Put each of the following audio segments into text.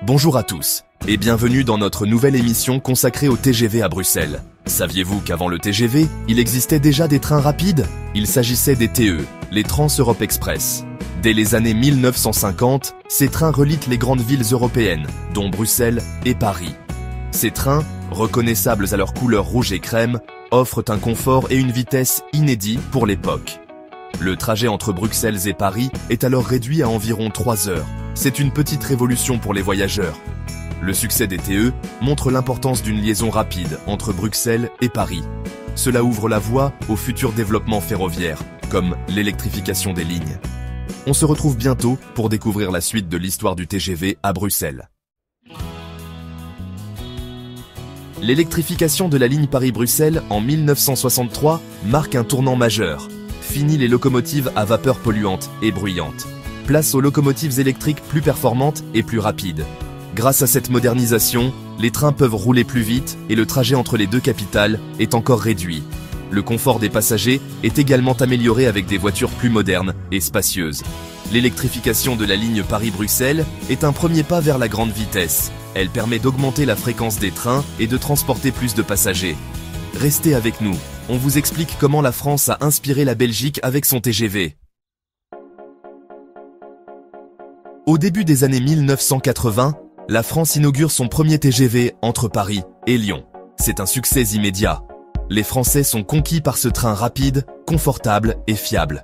Bonjour à tous et bienvenue dans notre nouvelle émission consacrée au TGV à Bruxelles. Saviez-vous qu'avant le TGV, il existait déjà des trains rapides? Il s'agissait des TE, les Trans-Europe Express. Dès les années 1950, ces trains relient les grandes villes européennes, dont Bruxelles et Paris. Ces trains, reconnaissables à leur couleur rouge et crème, offrent un confort et une vitesse inédits pour l'époque. Le trajet entre Bruxelles et Paris est alors réduit à environ 3 heures. C'est une petite révolution pour les voyageurs. Le succès des TE montre l'importance d'une liaison rapide entre Bruxelles et Paris. Cela ouvre la voie au futur développement ferroviaire, comme l'électrification des lignes. On se retrouve bientôt pour découvrir la suite de l'histoire du TGV à Bruxelles. L'électrification de la ligne Paris-Bruxelles en 1963 marque un tournant majeur. Fini les locomotives à vapeur polluante et bruyante. Place aux locomotives électriques plus performantes et plus rapides. Grâce à cette modernisation, les trains peuvent rouler plus vite et le trajet entre les deux capitales est encore réduit. Le confort des passagers est également amélioré avec des voitures plus modernes et spacieuses. L'électrification de la ligne Paris-Bruxelles est un premier pas vers la grande vitesse. Elle permet d'augmenter la fréquence des trains et de transporter plus de passagers. Restez avec nous, on vous explique comment la France a inspiré la Belgique avec son TGV. Au début des années 1980, la France inaugure son premier TGV entre Paris et Lyon. C'est un succès immédiat. Les Français sont conquis par ce train rapide, confortable et fiable.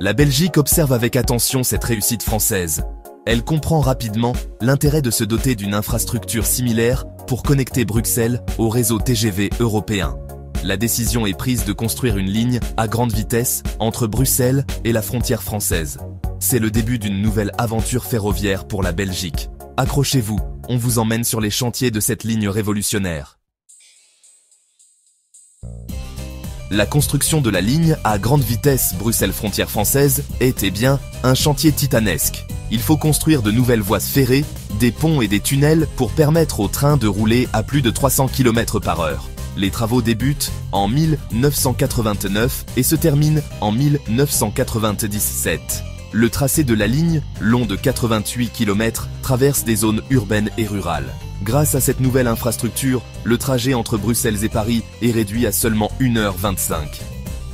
La Belgique observe avec attention cette réussite française. Elle comprend rapidement l'intérêt de se doter d'une infrastructure similaire pour connecter Bruxelles au réseau TGV européen. La décision est prise de construire une ligne à grande vitesse entre Bruxelles et la frontière française. C'est le début d'une nouvelle aventure ferroviaire pour la Belgique. Accrochez-vous, on vous emmène sur les chantiers de cette ligne révolutionnaire. La construction de la ligne à grande vitesse Bruxelles-Frontière française est bien un chantier titanesque. Il faut construire de nouvelles voies ferrées, des ponts et des tunnels pour permettre aux trains de rouler à plus de 300 km/h. Les travaux débutent en 1989 et se terminent en 1997. Le tracé de la ligne, long de 88 km, traverse des zones urbaines et rurales. Grâce à cette nouvelle infrastructure, le trajet entre Bruxelles et Paris est réduit à seulement 1h25.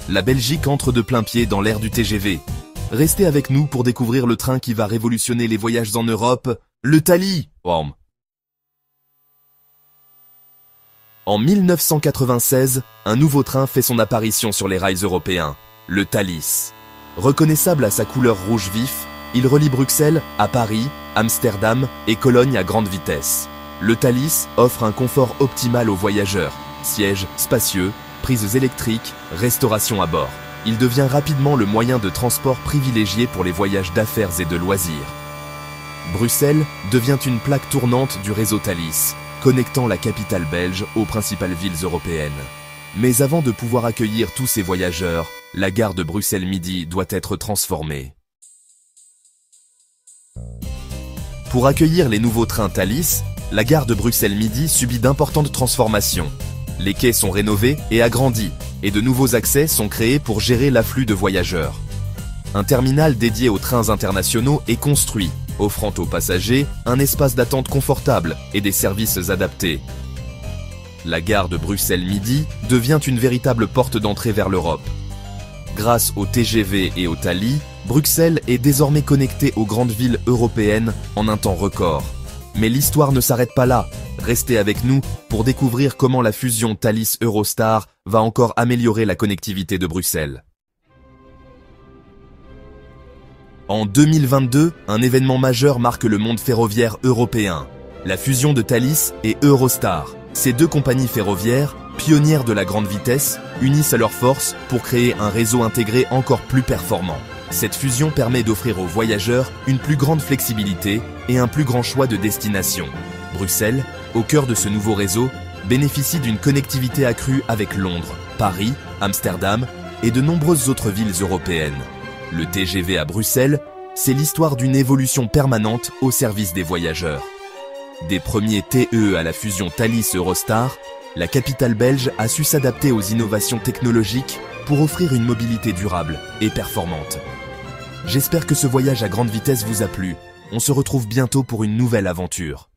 La Belgique entre de plein pied dans l'ère du TGV. Restez avec nous pour découvrir le train qui va révolutionner les voyages en Europe, le Thalys. En 1996, un nouveau train fait son apparition sur les rails européens, le Thalys. Reconnaissable à sa couleur rouge vif, il relie Bruxelles à Paris, Amsterdam et Cologne à grande vitesse. Le Thalys offre un confort optimal aux voyageurs, sièges spacieux, prises électriques, restauration à bord. Il devient rapidement le moyen de transport privilégié pour les voyages d'affaires et de loisirs. Bruxelles devient une plaque tournante du réseau Thalys, connectant la capitale belge aux principales villes européennes. Mais avant de pouvoir accueillir tous ces voyageurs, la gare de Bruxelles-Midi doit être transformée. Pour accueillir les nouveaux trains Thalys, la gare de Bruxelles-Midi subit d'importantes transformations. Les quais sont rénovés et agrandis, et de nouveaux accès sont créés pour gérer l'afflux de voyageurs. Un terminal dédié aux trains internationaux est construit, offrant aux passagers un espace d'attente confortable et des services adaptés. La gare de Bruxelles-Midi devient une véritable porte d'entrée vers l'Europe. Grâce au TGV et au Thalys, Bruxelles est désormais connectée aux grandes villes européennes en un temps record. Mais l'histoire ne s'arrête pas là. Restez avec nous pour découvrir comment la fusion Thalys-Eurostar va encore améliorer la connectivité de Bruxelles. En 2022, un événement majeur marque le monde ferroviaire européen. La fusion de Thalys et Eurostar. Ces deux compagnies ferroviaires, pionnières de la grande vitesse, unissent leurs forces pour créer un réseau intégré encore plus performant. Cette fusion permet d'offrir aux voyageurs une plus grande flexibilité et un plus grand choix de destinations. Bruxelles, au cœur de ce nouveau réseau, bénéficie d'une connectivité accrue avec Londres, Paris, Amsterdam et de nombreuses autres villes européennes. Le TGV à Bruxelles, c'est l'histoire d'une évolution permanente au service des voyageurs. Des premiers TE à la fusion Thalys-Eurostar, la capitale belge a su s'adapter aux innovations technologiques pour offrir une mobilité durable et performante. J'espère que ce voyage à grande vitesse vous a plu. On se retrouve bientôt pour une nouvelle aventure.